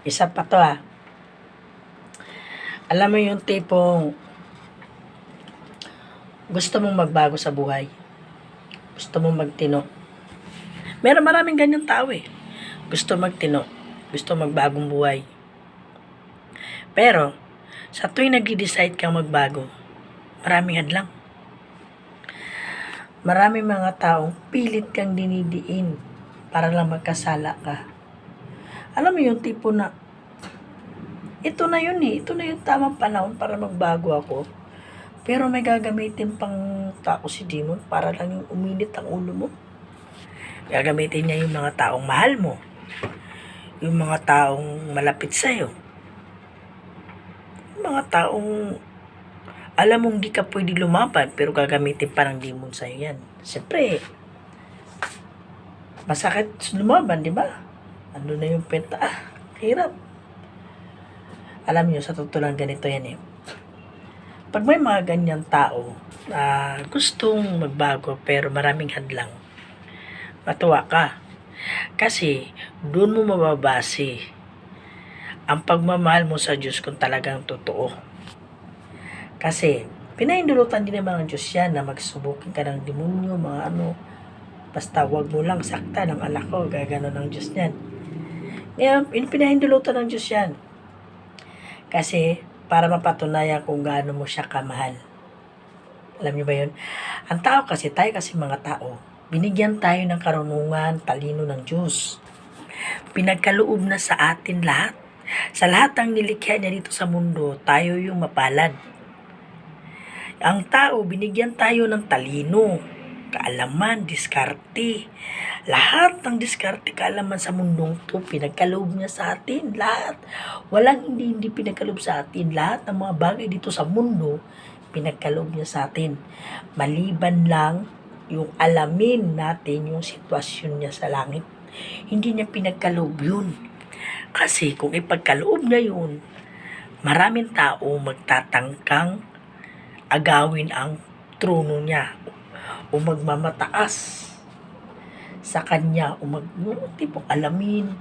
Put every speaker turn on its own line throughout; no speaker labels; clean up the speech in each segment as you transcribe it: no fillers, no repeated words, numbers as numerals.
Isa pa to Alam mo yung tipong gusto mong magbago sa buhay. Gusto mong magtino. Maraming ganyan tao Gusto magtino. Gusto magbagong buhay. Pero, sa tuwing nag-decide kang magbago, maraming hadlang. Maraming mga taong pilit kang dinidiin para lang magkasala ka. Alam mo yung tipo na, ito na yun ito na yung tamang panahon para magbago ako. Pero may gagamitin pang tao si Demon para lang yung uminit ang ulo mo. Gagamitin niya yung mga taong mahal mo. Yung mga taong malapit sa'yo. Yung mga taong alam mong di ka pwede lumaban pero gagamitin pa ng Demon sa'yo yan. Siyempre, masakit lumaban, di ba? Ano na yung penta? Hirap. Alam niyo, sa totoo lang ganito yan Pag may mga ganyang tao na gustong magbago pero maraming hadlang, matuwa ka. Kasi doon mo mababase ang pagmamahal mo sa Diyos kung talagang totoo. Kasi pinahindulutan din naman ng Diyos yan na magsubukin ka ng demonyo, mga basta wag mo lang sakta ng anak ko, gagano ng Diyos yan. Ngayon, pinahindulutan ng Diyos yan. Kasi para mapatunayan kung gaano mo siya kamahal. Alam niyo ba yun? Ang tao kasi, tayo kasi mga tao, binigyan tayo ng karunungan, talino ng Diyos. Pinagkaloob na sa atin lahat. Sa lahat ng nilikha niya dito sa mundo, tayo yung mapalad. Ang tao, binigyan tayo ng talino, kaalaman, diskarte. Lahat ng diskarte, kaalaman sa mundong to, pinagkaloob niya sa atin. Lahat. Walang hindi pinagkaloob sa atin. Lahat ng mga bagay dito sa mundo, pinagkaloob niya sa atin. Maliban lang yung alamin natin yung sitwasyon niya sa langit. Hindi niya pinagkaloob yun. Kasi kung ipagkaloob niya yun, maraming tao magtatangkang agawin ang trono niya o magmamataas sa kanya o tipong alamin.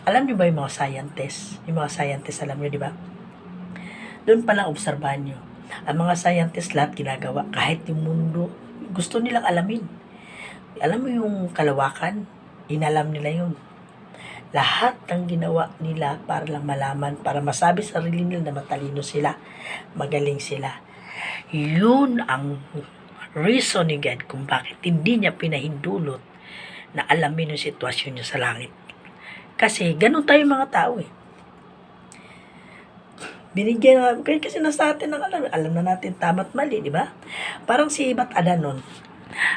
Alam niyo ba yung mga scientists? Yung mga scientists, alam niyo, di ba? Doon pala obserbahan niyo. Ang mga scientists lahat ginagawa kahit yung mundo gusto nilang alamin. Alam mo yung kalawakan, inalam nila yun. Lahat ng ginawa nila para lang malaman, para masabi sa sarili nila na matalino sila, magaling sila. Yun ang reason ni God kung bakit hindi niya pinahindulot na alamin yung sitwasyon niya sa langit. Kasi ganun tayo mga tao Binigyan na, kasi nasa atin ng alam na natin tama't mali, di ba? Parang si Iba't Adan nun.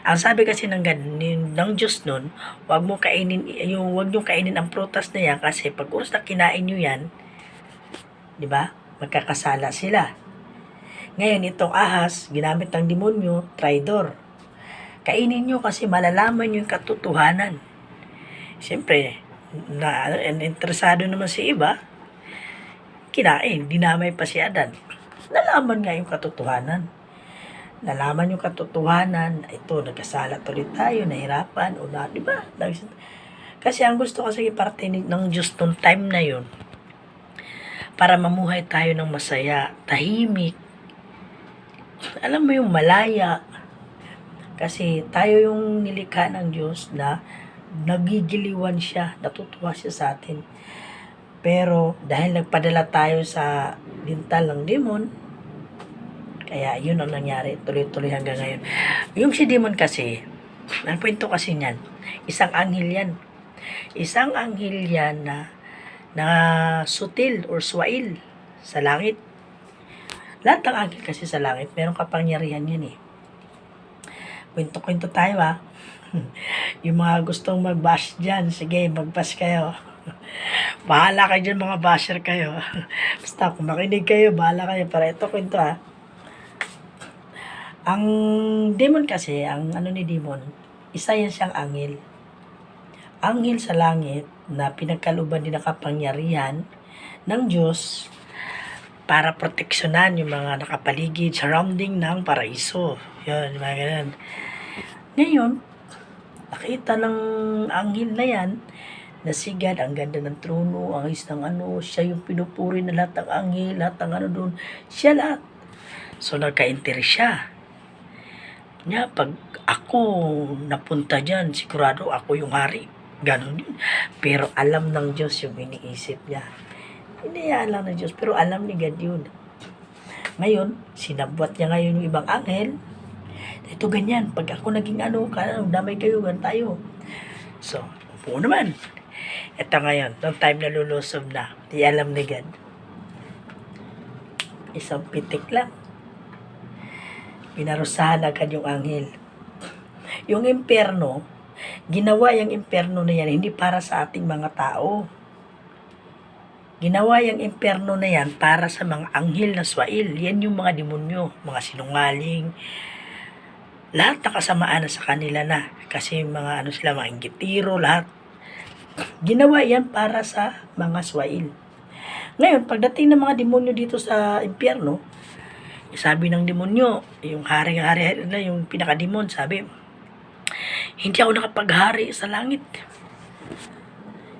Ang sabi kasi ng Diyos nun, wag niyo kainin ang prutas na yan kasi pag oras na kinain niyo yan, di ba? Magkakasala sila. Ngayon, itong ahas, ginamit ng demonyo, traidor. Kainin nyo kasi malalaman nyo yung katotohanan. Siyempre, interesado naman si iba, kinain, dinamay pa si Adan. Nalaman nga yung katotohanan. Nalaman yung katotohanan, ito, nagkasala tuloy tayo, nahirapan, o na, di ba? Kasi ang gusto kasi iparating ng Diyos nung time na yun, para mamuhay tayo ng masaya, tahimik, alam mo yung malaya. Kasi tayo yung nilikha ng Diyos na nagigiliwan siya, natutuwa siya sa atin. Pero dahil nagpadala tayo sa dintal ng demon, kaya yun ang nangyari, tuloy-tuloy hanggang ngayon. Yung si demon kasi, ang kwento kasi niyan, isang anghel yan. Isang anghel yan na sutil or swail sa langit. Lahat ng anghel kasi sa langit, merong kapangyarihan yan Kwento-kwento tayo Yung mga gustong mag-bash dyan, sige, mag-bash kayo. Bahala kayo dyan, mga basher kayo. Basta kung makinig kayo, bahala kayo. Para ito kwento Ang demon kasi, ang ni demon, isa yan siyang anghel. Anghel sa langit na pinagkalooban din ng kapangyarihan ng Diyos para proteksyonan yung mga nakapaligid, surrounding ng paraiso. Yun, mga ganun. Ngayon, nakita ng anghel na yan na si God, ang ganda ng trono, ang is ng ano, siya yung pinupuri na lahat ng anghel, lahat ng ano doon, siya lahat. So nagka-interes siya. Niya, pag ako napunta dyan, sigurado ako yung hari. Ganon yun. Pero alam ng Diyos yung iniisip niya. Hindi alam ng Diyos, pero alam ni God yun. Ngayon, sinabwat niya ngayon yung ibang anghel. Ito ganyan, pag ako naging ano, damay kayo, gan tayo. So, upo naman. Ito ngayon, noong time na lulusob na, di alam ni God. Isang pitik lang. Pinarusahan agad yung anghel. Yung impyerno, ginawa yung impyerno na yan, hindi para sa ating mga tao. Ginawa yung impyerno na yan para sa mga anghel na swail. Yan yung mga demonyo, mga sinungaling, lahat na kasamaan na sa kanila na. Kasi mga ano sila, mga inggitiro, lahat. Ginawa yan para sa mga swail. Ngayon, pagdating ng mga demonyo dito sa impyerno, sabi ng demonyo, yung hari-hari na, yung pinakademon, sabi, hindi ako nakapaghari sa langit.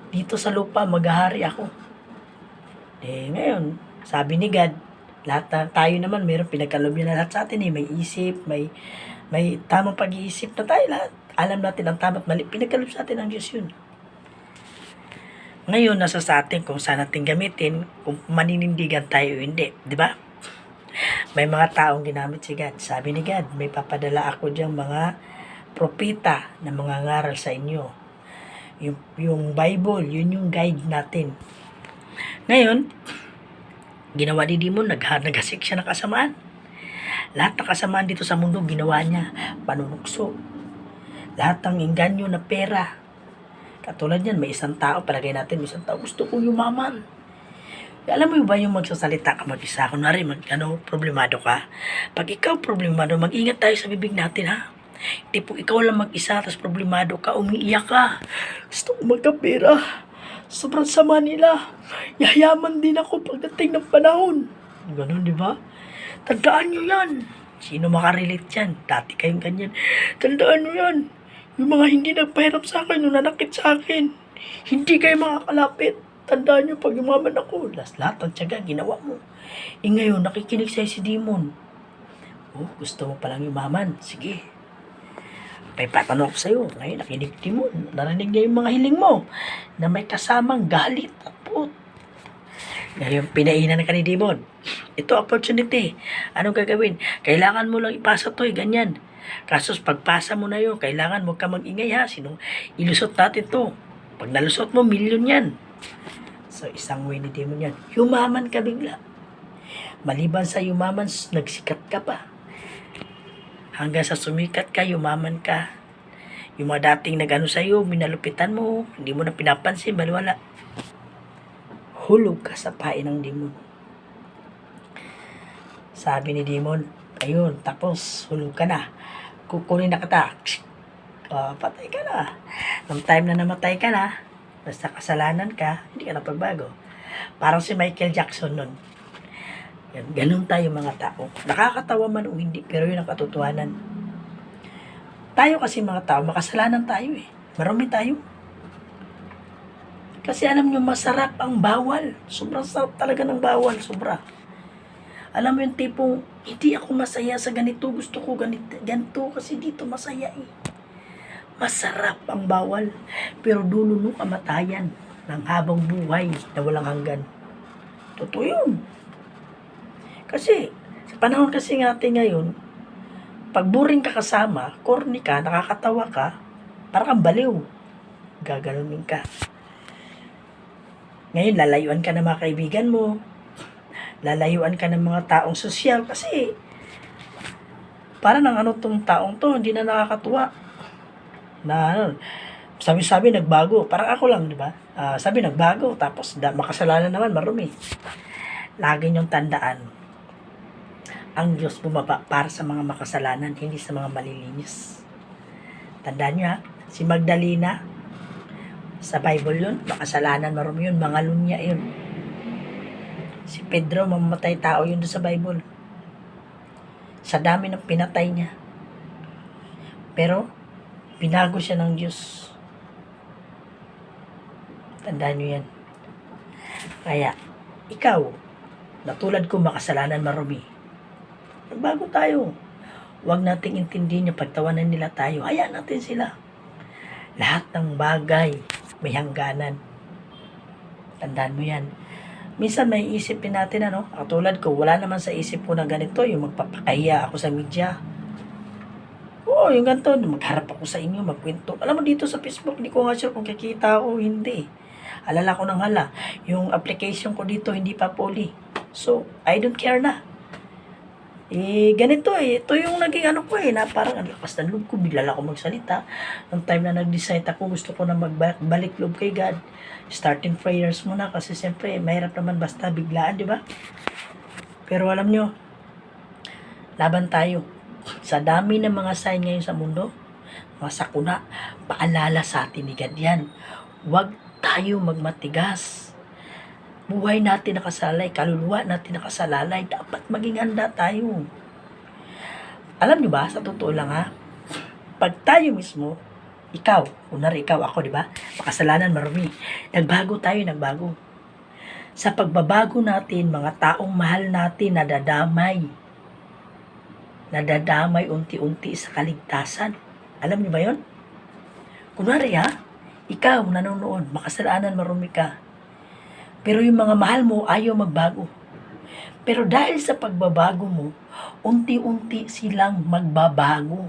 Dito sa lupa, maghahari ako. Ngayon, sabi ni God, lahat na tayo naman, mayroong pinagkaloob na lahat sa atin may isip, may tamang pag-iisip na tayo lahat. Alam natin ang tama at mali. Pinagkaloob sa atin ng Diyos yun. Ngayon, nasa sa atin kung saan natin gamitin, kung maninindigan tayo o hindi. Di ba? May mga taong ginamit si God. Sabi ni God, may papadala ako diyang mga propeta na mga ngaral sa inyo. Yung Bible, yun yung guide natin. Ngayon, ginawa ni Demon, naghasik siya ng kasamaan. Lahat ng kasamaan dito sa mundo, ginawa niya, panunukso. Lahat ng inganyo na pera. Katulad yan, may isang tao, palagay natin, may isang tao, gusto kong yumaman. Alam mo ba yung magsasalita ka mag-isa? Kunwari, problemado ka. Pag ikaw problemado, mag-ingat tayo sa bibig natin, ha? Hindi po ikaw lang mag-isa, tapos problemado ka, umiiyak ka. Gusto ko magkapera. Sobrang sama nila. Yayaman din ako pagdating ng panahon. Ganun, di ba? Tandaan nyo yan. Sino makarelate yan? Dati kayong ganyan. Tandaan nyo yan. Yung mga hindi nagpahirap sa akin, yung nanakit sa akin, hindi kayo makakalapit. Tandaan nyo, pag yumaman ako, lahat ng tiyaga, ginawa mo. Ngayon, nakikinig sa'yo si Demon. Gusto mo palang yumaman. Sige. May patanong ako sa'yo. Ngayon, nakinig Demon. Narinig niya yung mga hiling mo na may kasamang galit at put. Ngayon, pinainan ka ni Demon. Ito, opportunity. Anong gagawin? Kailangan mo lang ipasa to, ganyan. Kasos, pagpasa mo na yun, kailangan mo ka mag-ingay, ha? Ilusot natin to. Pag nalusot mo, milyon yan. So, isang way ni Demon yan. Yumaman ka bigla. Maliban sa yumaman, nagsikat ka pa. Hanggang sa sumikat ka, yumaman ka. Yung mga dating nag-ano sa'yo, minalupitan mo, hindi mo na pinapansin, baliwala. Hulog ka sa pain ng Demon. Sabi ni Demon, ayun, tapos hulog ka na. Kukunin na kita. Patay ka na. Nung time na namatay ka na, basta kasalanan ka, hindi ka na pagbago. Parang si Michael Jackson nun. Ganun tayo mga tao. Nakakatawa man o hindi, pero yun ang katotohanan. Tayo kasi mga tao, makasalanan tayo eh. Marami tayo. Kasi alam nyo, masarap ang bawal. Sobrang sarap talaga ng bawal, sobra. Alam mo yung tipong, hindi ako masaya sa ganito, gusto ko ganito kasi dito masaya eh. Masarap ang bawal, pero dulo nung kamatayan ng habang buhay na walang hanggan. Totoo yun. Kasi, sa panahon kasi natin ngayon, pag boring ka kasama, corny ka, nakakatawa ka, parang kang baliw. Gaganunin ka. Ngayon, lalayuan ka ng mga kaibigan mo, lalayuan ka ng mga taong sosyal kasi parang tong taong to, hindi na nakakatuwa. Sabi nagbago, parang ako lang, di ba? Sabi nagbago, tapos makasalanan naman, marumi. Lagi niyong tandaan, ang Diyos bumaba para sa mga makasalanan, hindi sa mga malilinis. Tandaan niyo ha, si Magdalena, sa Bible yun, makasalanan, marumi yun, mga lunya yun. Si Pedro, mamamatay tao yun doon sa Bible. Sa dami ng pinatay niya. Pero, binago siya ng Diyos. Tandaan nyo yan. Kaya, ikaw, na tulad ko makasalanan marumi, magbago tayo. Huwag nating intindihin yung pagtawanan nila tayo. Hayaan natin sila. Lahat ng bagay may hangganan. Tandaan mo yan. Minsan may isipin natin, katulad ko, wala naman sa isip ko na ganito, yung magpapakahiya ako sa media. Oo, yung ganito, magharap ako sa inyo, magkwento. Alam mo, dito sa Facebook, hindi ko nga sure kung kikita ako o hindi. Alala ko ng hala, yung application ko dito, hindi pa fully. So, I don't care na. Ganito ito yung naging ko na parang ang lakas ng loob ko, bigla lang ako magsalita. Nung time na nag-decide ako, gusto ko na magbalik loob kay God. Starting prayers muna kasi siyempre, mahirap naman basta biglaan, di ba? Pero alam nyo, laban tayo. Sa dami ng mga sign ngayon sa mundo, mga sakuna, paalala sa atin ni God yan. Huwag tayo magmatigas. Buhay natin nakasalay, kaluluwa natin nakasalalay, dapat maging handa tayo. Alam nyo ba, sa totoo lang pag tayo mismo, ikaw, kunwari ikaw, ako, di ba? Makasalanan, marumi. Nagbago tayo. Sa pagbabago natin, mga taong mahal natin, nadadamay unti-unti sa kaligtasan. Alam nyo ba yon? Kunwari ikaw, nanonood, makasalanan, marumi ka. Pero yung mga mahal mo, ayaw magbago. Pero dahil sa pagbabago mo, unti-unti silang magbabago.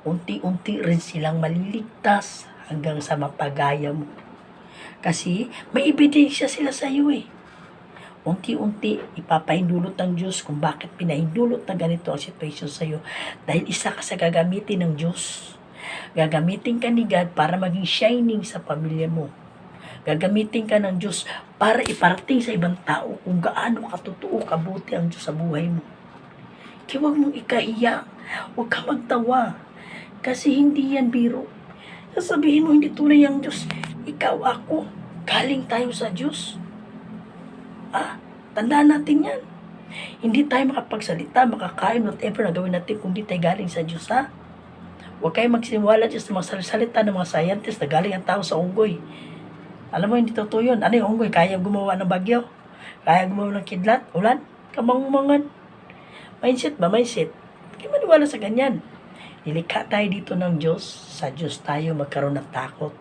Unti-unti rin silang maliligtas hanggang sa mapagaya mo. Kasi may ebidensya sila sa iyo Unti-unti ipapahindulot ng Diyos kung bakit pinahindulot na ganito ang sitwasyon sa iyo. Dahil isa ka sa gagamitin ng Diyos. Gagamitin ka ni God para maging shining sa pamilya mo. Gagamitin ka ng Diyos para iparating sa ibang tao kung gaano katotoo, kabuti ang Diyos sa buhay mo. Kaya huwag mong ikahiya. Huwag ka magtawa. Kasi hindi yan biro. Sasabihin mo, hindi tunay ang Diyos. Ikaw, ako, galing tayo sa Diyos. Tandaan natin yan. Hindi tayo makapagsalita, makakain, whatever na gawin natin kung hindi tayo galing sa Diyos, Huwag kayo magsimwala dyan sa mga salita ng mga scientist na galing ang tao sa unggoy. Alam mo, hindi totoo yun. Ano yung unggoy? Kaya gumawa ng bagyo? Kaya gumawa ng kidlat? Ulan? Kamangmangan? Mindset ba? Mindset. Kaya maniwala sa ganyan. Nilikha tayo dito ng Diyos. Sa Diyos tayo magkaroon ng takot.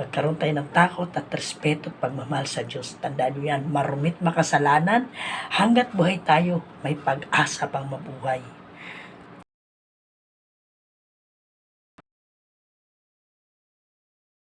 Magkaroon tayo ng takot at respeto at pagmamahal sa Diyos. Tandaan nyo yan. Marumit makasalanan. Hanggat buhay tayo, may pag-asa pang mabuhay.